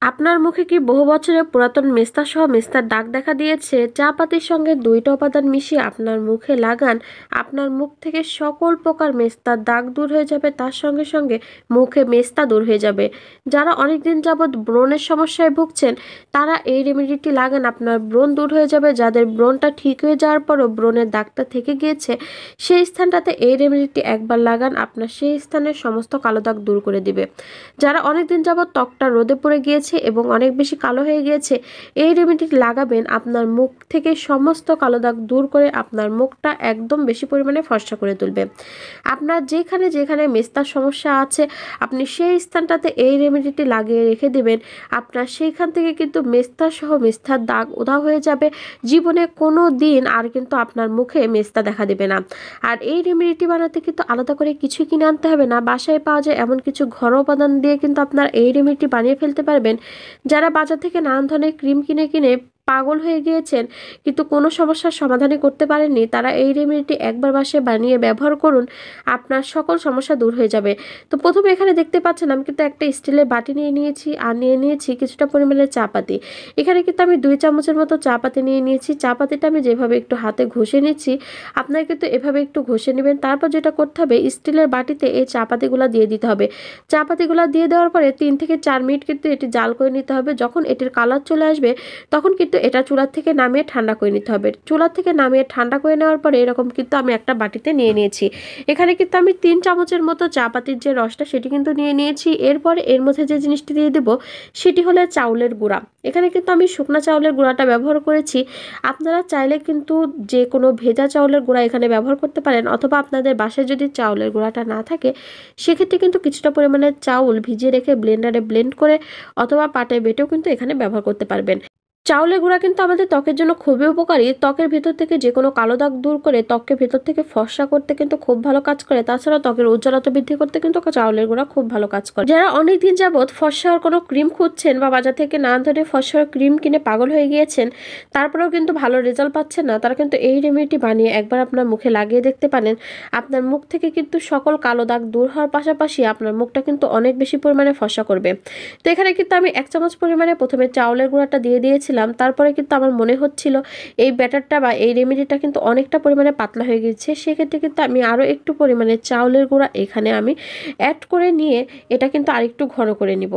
আপনার মুখে কি বহু বছরের পুরাতন মেস্তা সহ মেস্তার দাগ দেখা দিয়েছে? চা পাতির সঙ্গে 2টা উপাদান মিশিয়ে আপনার মুখে লাগান। আপনার মুখ থেকে সকল প্রকার মেস্তার দাগ দূর হয়ে যাবে, তার সঙ্গে সঙ্গে মুখে মেস্তা দূর হয়ে যাবে। যারা অনেকদিন যাবৎ ব্রণের সমস্যায় ভুগছেন তারা এই রেমেডিটি লাগান, আপনার ব্রণ দূর হয়ে যাবে। যাদের ব্রণটা ঠিক হয়ে যাওয়ার পরও ব্রণের দাগটা থেকে গিয়েছে, সেই স্থানটাতে এই রেমেডিটি একবার লাগান, আপনার সেই স্থানের সমস্ত কালো দাগ দূর করে দিবে। যারা অনেকদিন যাবৎ ত্বকটা রোদে পড়ে গিয়েছে এবং অনেক বেশি কালো হয়ে গিয়েছে, এই রেমেডিটি লাগাবেন, আপনার মুখ থেকে সমস্ত কালো দাগ দূর করে আপনার মুখটা একদম বেশি পরিমাণে ফর্সা করে তুলবে। আপনার যেখানে যেখানে মেস্তার সমস্যা আছে আপনি সেই স্থানটাতে এই রেমেডিটি লাগিয়ে রেখে দেবেন। আপনার সেইখান থেকে কিন্তু মেস্তা সহ মেস্তার দাগ উধাও হয়ে যাবে। জীবনে কোনো দিন আর কিন্তু আপনার মুখে মেস্তা দেখা দেবে না। আর এই রেমেডিটি বানাতে কিন্তু আলাদা করে কিছু কিনে আনতে হবে না, বাসায় পাওয়া যায় এমন কিছু ঘরোয়া উপাদান দিয়ে কিন্তু আপনার এই রেমেডিটি বানিয়ে ফেলতে পারবেন। যারা বাজার থেকে নানান ধরনের ক্রিম কিনে কিনে পাগল হয়ে গিয়েছেন কিন্তু কোনো সমস্যার সমাধানই করতে পারেননি, তারা এই রেমেডিটি একবার বাসায় বানিয়ে ব্যবহার করুন, আপনার সকল সমস্যা দূর হয়ে যাবে। তো প্রথমে এখানে দেখতে পাচ্ছেন আমি কিন্তু একটা স্টিলের বাটি নিয়ে নিয়েছি আর নিয়ে নিয়েছি কিছুটা পরিমাণে চা পাতি। এখানে কিন্তু আমি 2 চামচের মতো চা পাতি নিয়ে নিয়েছি। চা পাতিটা আমি যেভাবে একটু হাতে ঘষে নিচ্ছি, আপনারা কিন্তু এভাবে একটু ঘষে নেবেন। তারপর যেটা করতে হবে, স্টিলের বাটিতে এই চা পাতিগুলো দিয়ে দিতে হবে। চা পাতিগুলো দিয়ে দেওয়ার পরে 3 থেকে 4 মিনিট কিন্তু এটি জাল করে নিতে হবে। যখন এটির কালার চলে আসবে তখন কিন্তু এটা চুলার থেকে নামিয়ে ঠান্ডা করে নিতে হবে। চুলার থেকে নামিয়ে ঠান্ডা করে নেওয়ার পরে এরকম কিন্তু আমি একটা বাটিতে নিয়ে নিয়েছি। এখানে কিন্তু আমি 3 চামচের মতো চা পাতির যে রসটা সেটি কিন্তু নিয়ে নিয়েছি। এরপরে এর মধ্যে যে জিনিসটি দিয়ে দেবো সেটি হলো চাউলের গুঁড়া। এখানে কিন্তু আমি শুকনা চাউলের গুঁড়াটা ব্যবহার করেছি। আপনারা চাইলে কিন্তু যে কোনো ভেজা চাউলের গুঁড়া এখানে ব্যবহার করতে পারেন, অথবা আপনাদের বাসায় যদি চাউলের গুঁড়াটা না থাকে সেক্ষেত্রে কিন্তু কিছুটা পরিমাণে চাউল ভিজিয়ে রেখে ব্লেন্ডারে ব্লেন্ড করে অথবা পাটায় বেটেও কিন্তু এখানে ব্যবহার করতে পারবেন। চাউলের গুঁড়া কিন্তু আমাদের ত্বকের জন্য খুবই উপকারী। ত্বকের ভিতর থেকে যে কোনো কালো দাগ দূর করে ত্বকের ভিতর থেকে ফর্সা করতে কিন্তু খুব ভালো কাজ করে। তাছাড়া ত্বকের উজ্জ্বলতা বৃদ্ধি করতে কিন্তু চাউলের গুঁড়া খুব ভালো কাজ করে। যারা অনেক দিন যাবৎ ফর্সা হওয়ার কোনো ক্রিম খুঁজছেন বা বাজার থেকে নানান ধরনের ফর্সা হওয়ার ক্রিম কিনে পাগল হয়ে গিয়েছেন, তারপরেও কিন্তু ভালো রেজাল্ট পাচ্ছেন না, তারা কিন্তু এই রেমেডিটি বানিয়ে একবার আপনার মুখে লাগিয়ে দেখতে পারেন। আপনার মুখ থেকে কিন্তু সকল কালো দাগ দূর হওয়ার পাশাপাশি আপনার মুখটা কিন্তু অনেক বেশি পরিমাণে ফর্সা করবে। তো এখানে কিন্তু আমি 1 চামচ পরিমাণে প্রথমে চাউলের গুঁড়াটা দিয়ে দিয়েছিলাম। তারপরে কিন্তু আমার মনে হচ্ছিল এই ব্যাটারটা বা এই রেমেডিটা কিন্তু অনেকটা পরিমাণে পাতলা হয়ে গেছে। সেক্ষেত্রে কিন্তু আমি আরও একটু পরিমাণে চাউলের গুঁড়া এখানে আমি অ্যাড করে নিয়ে এটা কিন্তু আরেকটু ঘন করে নিব।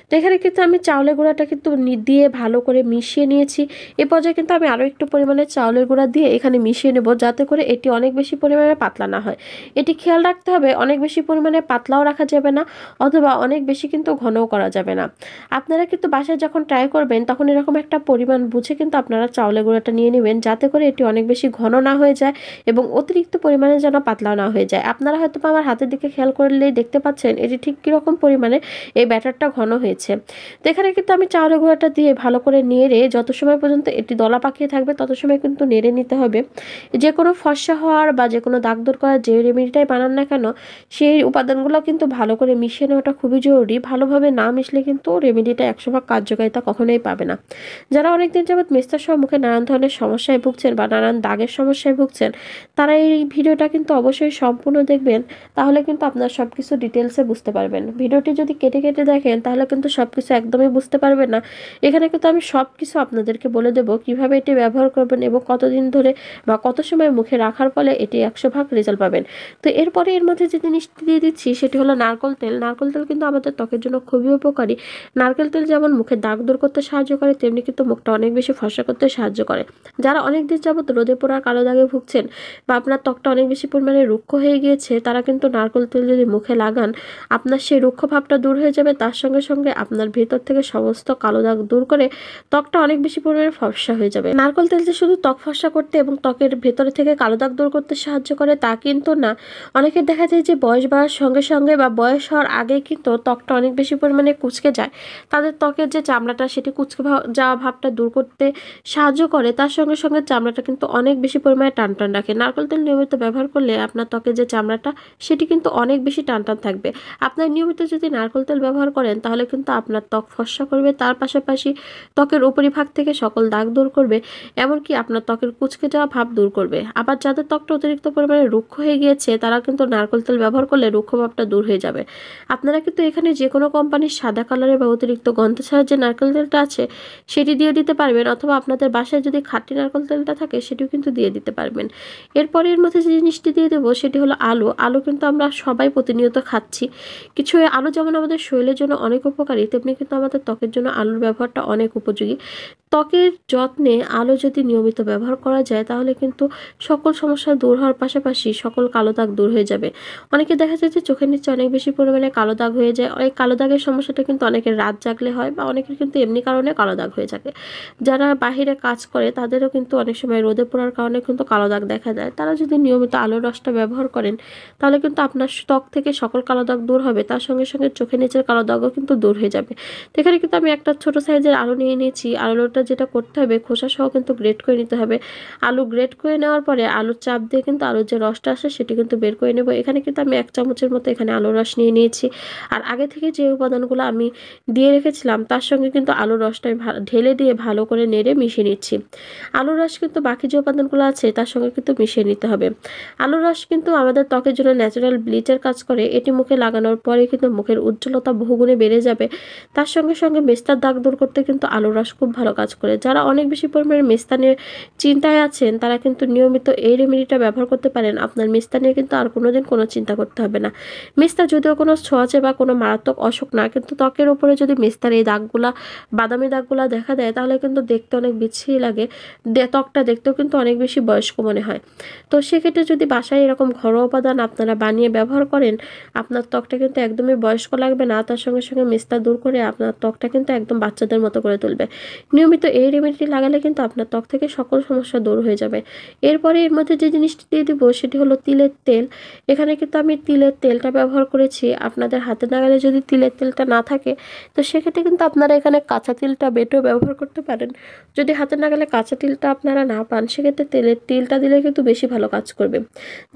তো এখানে কিন্তু আমি চাউলের গুঁড়াটা কিন্তু দিয়ে ভালো করে মিশিয়ে নিয়েছি। এ পর্যায়ে কিন্তু আমি আরও একটু পরিমাণে চাউলের গুঁড়া দিয়ে এখানে মিশিয়ে নেব, যাতে করে এটি অনেক বেশি পরিমাণে পাতলা না হয়। এটি খেয়াল রাখতে হবে, অনেক বেশি পরিমাণে পাতলাও রাখা যাবে না, অথবা অনেক বেশি কিন্তু ঘনও করা যাবে না। আপনারা কিন্তু বাসায় যখন ট্রাই করবেন তখন এরকম একটা পরিমাণ বুঝে কিন্তু আপনারা চাউলের গুঁড়াটা নিয়ে নেবেন, যাতে করে এটি অনেক বেশি ঘন না হয়ে যায় এবং অতিরিক্ত পরিমাণে যেন পাতলাও না হয়ে যায়। আপনারা হয়তো আমার হাতের দিকে খেয়াল করলেই দেখতে পাচ্ছেন এটি ঠিক কীরকম পরিমাণে এই ব্যাটারটা ঘন হয়েছে। তো এখানে কিন্তু আমি চাউলের গুঁড়াটা দিয়ে ভালো করে নেড়ে যত সময় পর্যন্ত এটি দলা পাকিয়ে থাকবে তত সময় কিন্তু নেড়ে নিতে হবে। যে কোনো ফর্সা হওয়ার বা যে কোনো দাগ দূর করার যে রেমেডিটাই বানান না কেন, সেই উপাদানগুলো কিন্তু ভালো করে মিশিয়ে নেওয়াটা খুবই জরুরি। ভালোভাবে না মিশলে কিন্তু রেমেডিটা 100% কার্যকারিতা কখনোই পাবে না। যারা অনেকদিন যাবৎ মেস্তা সহ মুখে নানান ধরনের সমস্যায় ভুগছেন বা নানান দাগের সমস্যায় ভুগছেন, তারা এই ভিডিওটা কিন্তু অবশ্যই সম্পূর্ণ দেখবেন, তাহলে কিন্তু আপনার সব কিছু ডিটেলসে বুঝতে পারবেন। ভিডিওটি যদি কেটে কেটে দেখেন তাহলে কিন্তু সব কিছু একদমই বুঝতে পারবেন না। এখানে কিন্তু আমি সব কিছু আপনাদেরকে বলে দেবো কীভাবে এটি ব্যবহার করবেন এবং কতদিন ধরে বা কত সময় মুখে রাখার ফলে এটি 100% রেজাল্ট পাবেন। তো এরপরে এর মধ্যে যে জিনিসটি দিয়ে দিচ্ছি সেটি হলো নারকেল তেল। নারকেল তেল কিন্তু আমাদের ত্বকের জন্য খুবই উপকারী। নারকেল তেল যেমন মুখের দাগ দূর করতে সাহায্য করে, তেমনি কিন্তু মুখটা অনেক বেশি ফর্সা করতে সাহায্য করে। যারা অনেক দিন যাবত রোদে পোড়ার কালো দাগে ভুগছেন বা আপনার ত্বকটা অনেক বেশি পরিমাণে রুক্ষ হয়ে গিয়েছে, তারা কিন্তু নারকেল তেল যদি মুখে লাগান আপনার সেই রুক্ষ ভাবটা দূর হয়ে যাবে, তার সঙ্গে সঙ্গে আপনার ভেতর থেকে সমস্ত কালো দাগ দূর করে ত্বকটা অনেক বেশি পরিমাণে ফর্সা হয়ে যাবে। নারকেল তেল যে শুধু ত্বক ফর্সা করতে এবং ত্বকের ভেতরে থেকে কালো দাগ দূর করতে সাহায্য করে তা কিন্তু না। অনেকের দেখা যায় যে বয়স বাড়ার সঙ্গে সঙ্গে বা বয়স হওয়ার আগে কিন্তু ত্বকটা অনেক বেশি পরিমাণে কুঁচকে যায়, তাদের ত্বকের যে চামড়াটা সেটি কুঁচকে যাওয়া ভাব ভাবটা দূর করতে সাহায্য করে, তার সঙ্গে সঙ্গে চামড়াটা কিন্তু অনেক বেশি পরিমাণে টান টান রাখে। নারকেল তেল নিয়মিত ব্যবহার করলে আপনার ত্বকের যে চামড়াটা সেটি কিন্তু অনেক বেশি টান টান থাকবে। আপনার নিয়মিত যদি নারকেল তেল ব্যবহার করেন তাহলে কিন্তু আপনার ত্বক ফর্সা করবে, তার পাশাপাশি ত্বকের উপরিভাগ থেকে সকল দাগ দূর করবে, এমনকি আপনার ত্বকের কুঁচকে যাওয়া ভাব দূর করবে। আবার যাদের ত্বকটা অতিরিক্ত পরিমাণে রুক্ষ হয়ে গিয়েছে তারা কিন্তু নারকেল তেল ব্যবহার করলে রুক্ষ ভাবটা দূর হয়ে যাবে। আপনারা কিন্তু এখানে যে কোনো কোম্পানির সাদা কালারের বা অতিরিক্ত গন্ধ ছাড়া যে নারকেল তেলটা আছে সেটি দিয়ে দিতে পারবেন, অথবা আপনাদের বাসায় যদি খাঁটি নারকেল তেলটা থাকে সেটিও কিন্তু দিয়ে দিতে পারবেন। এরপরে এর মধ্যে যে জিনিসটি দিয়ে দেবো সেটি হলো আলু। আলু কিন্তু আমরা সবাই প্রতিনিয়ত খাচ্ছি। কিছু আলু যেমন আমাদের শরীরের জন্য অনেক উপকারী, তেমনি কিন্তু আমাদের ত্বকের জন্য আলুর ব্যবহারটা অনেক উপযোগী। ত্বকের যত্নে আলু যদি নিয়মিত ব্যবহার করা যায় তাহলে কিন্তু সকল সমস্যা দূর হওয়ার পাশাপাশি সকল কালো দাগ দূর হয়ে যাবে। অনেকে দেখা যায় যে চোখের নিচে অনেক বেশি পরিমাণে কালো দাগ হয়ে যায়। অনেক কালো দাগের সমস্যাটা কিন্তু অনেকের রাত জাগলে হয়, বা অনেকের কিন্তু এমনি কারণে কালো দাগ হয়ে থাকে। যারা বাহিরে কাজ করে তাদেরও কিন্তু অনেক সময় রোদে পোড়ার কারণে কিন্তু কালো দাগ দেখা যায়। তারা যদি নিয়মিত আলুর রসটা ব্যবহার করেন তাহলে কিন্তু আপনার ত্বক থেকে সকল কালো দাগ দূর হবে, তার সঙ্গে সঙ্গে চোখের নিচের কালো দাগও কিন্তু দূর হয়ে যাবে। তো এখানে কিন্তু আমি একটা ছোট সাইজের আলু নিয়ে নিয়েছি। আলুটা যেটা করতে হবে খোসা সহ কিন্তু গ্রেট করে নিতে হবে। আলু গ্রেট করে নেওয়ার পরে আলুর চাপ দিয়ে কিন্তু আলুর যে রসটা আসে সেটি কিন্তু বের করে নেব। এখানে কিন্তু আমি 1 চামচের মতো এখানে আলুর রস নিয়ে নিয়েছি। আর আগে থেকে যে উপাদানগুলো আমি দিয়ে রেখেছিলাম তার সঙ্গে কিন্তু আলুর রসটা ঢেলে দিয়ে ভালো করে নেড়ে মিশিয়ে নিচ্ছি। আলুর রস কিন্তু বাকি যে উপাদানগুলো আছে তার সঙ্গে কিন্তু মিশিয়ে নিতে হবে। আলুর রস কিন্তু আমাদের ত্বকের জন্য ন্যাচারাল ব্লিচের কাজ করে। এটি মুখে লাগানোর পরে কিন্তু মুখের উজ্জ্বলতা বহুগুণে বেড়ে যাবে। তার সঙ্গে সঙ্গে মেস্তার দাগ দূর করতে কিন্তু আলুর রস খুব ভালো কাজ করে। যারা অনেক বেশি পরিমাণে মেস্তা নিয়ে চিন্তায় আছেন তারা কিন্তু নিয়মিত এই রেমেডিটা ব্যবহার করতে পারেন। আপনার মেস্তা নিয়ে কিন্তু আর কোনোদিন কোনো চিন্তা করতে হবে না। মেস্তা যদিও কোনো ছোঁয়াচে বা কোনো মারাত্মক অসুখ না, কিন্তু ত্বকের উপরে যদি মেস্তার এই দাগগুলা, বাদামি দাগগুলা দেখা দেয় তাহলে কিন্তু দেখতে অনেক বিচ্ছিরি লাগে, ত্বকটা দেখতেও কিন্তু অনেক বেশি বয়স্ক মনে হয়। তো সেক্ষেত্রে যদি বাসায় এরকম ঘরোয়া উপাদান আপনারা বানিয়ে ব্যবহার করেন আপনার ত্বকটা কিন্তু একদমই বয়স্ক লাগবে না, তার সঙ্গে সঙ্গে মেস্তা দূর করে আপনার ত্বকটা কিন্তু একদম বাচ্চাদের মতো করে তুলবে। নিয়মিত এই রেমেডিটি লাগালে কিন্তু আপনার ত্বক থেকে সকল সমস্যা দূর হয়ে যাবে। এরপরে এর মধ্যে যে জিনিসটি দিয়ে দিব সেটি হলো তিলের তেল। এখানে কিন্তু আমি তিলের তেলটা ব্যবহার করেছি। আপনাদের হাতে নাগালে যদি তিলের তেলটা না থাকে তো সেক্ষেত্রে কিন্তু আপনারা এখানে কাঁচা তিলটা বেটেও ব্যবহার করতে পারেন। যদি হাতে নাগালে কাঁচা তিলটা আপনারা না পান সেক্ষেত্রে তেলের তিলটা দিলে কিন্তু বেশি ভালো কাজ করবে।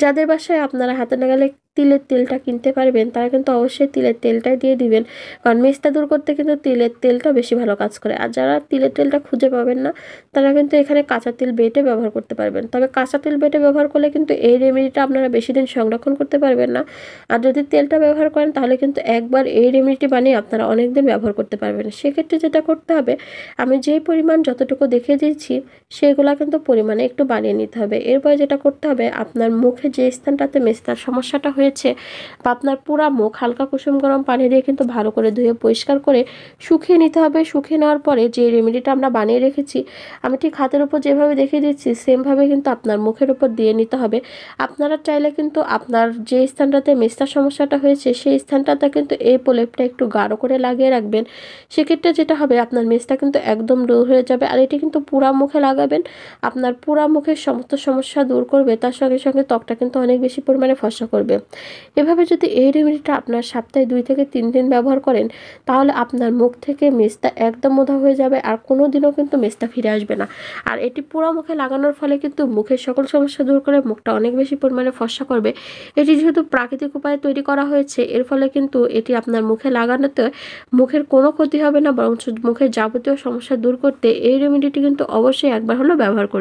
যাদের বাসায় আপনারা হাতে নাগালে তিলের তেলটা কিনতে পারবেন তারা কিন্তু অবশ্যই তিলের তেলটাই দিয়ে দিবেন, কারণ মেস্তা দূর করতে কিন্তু তিলের তেলটা বেশি ভালো কাজ করে। আর যারা তিলের তেলটা খুঁজে পাবেন না তারা কিন্তু এখানে কাঁচা তেল বেটে ব্যবহার করতে পারবেন। তবে কাঁচা তেল বেটে ব্যবহার করলে কিন্তু এই রেমেডিটা আপনারা বেশি দিন সংরক্ষণ করতে পারবেন না। আর যদি তেলটা ব্যবহার করেন তাহলে কিন্তু একবার এই রেমেডিটি বানিয়ে আপনারা অনেক দিন ব্যবহার করতে পারবেন। সেক্ষেত্রে যেটা করতে হবে, আমি যেই পরিমাণ যতটুকু দেখিয়ে দিয়েছি সেগুলো কিন্তু পরিমাণে একটু বানিয়ে নিতে হবে। এরপরে যেটা করতে হবে, আপনার মুখে যে স্থানটাতে মেস্তার সমস্যাটা হয়েছে বা আপনার পুরা মুখ হালকা কুসুম গরম পানি দিয়ে কিন্তু ভালো করে ধুয়ে পরিষ্কার করে শুকিয়ে নিতে হবে। শুকিয়ে নেওয়ার পরে যে রেমেডিটা আমরা বানিয়ে রেখেছি আমি ঠিক হাতের উপর যেভাবে দেখিয়ে দিচ্ছি সেমভাবে কিন্তু আপনার মুখের উপর দিয়ে নিতে হবে। আপনারা চাইলে কিন্তু আপনার যে স্থানটাতে মেস্তার সমস্যাটা হয়েছে সেই স্থানটাতে কিন্তু এই প্রলেপটা একটু গাঢ় করে লাগিয়ে রাখবেন। সেক্ষেত্রে যেটা হবে আপনার মেস্তা কিন্তু একদম দূর হয়ে যাবে। আর এটি কিন্তু পুরা মুখে লাগাবেন, আপনার পুরা মুখের সমস্ত সমস্যা দূর করবে, তার সঙ্গে সঙ্গে ত্বকটা কিন্তু অনেক বেশি পরিমাণে ফর্সা করবে। এভাবে যদি এই রেমেডিটা আপনার সপ্তাহে 2 থেকে 3 দিন ব্যবহার করেন তাহলে আপনার মুখ থেকে মেস্তা একদম উধাও হয়ে যাবে, আর কোনো দিনও কিন্তু মেস্তা ফিরে আসবে না। আর এটি পুরো মুখে লাগানোর ফলে কিন্তু মুখের সকল সমস্যা দূর করে মুখটা অনেক বেশি পরিমাণে ফর্সা করবে। এটি যেহেতু প্রাকৃতিক উপায়ে তৈরি করা হয়েছে এর ফলে কিন্তু এটি আপনার মুখে লাগানোতে মুখের কোনো ক্ষতি হবে না, বরং মুখের যাবতীয় সমস্যা দূর করতে এই রেমেডিটি কিন্তু অবশ্যই একবার হলেও ব্যবহার করবেন।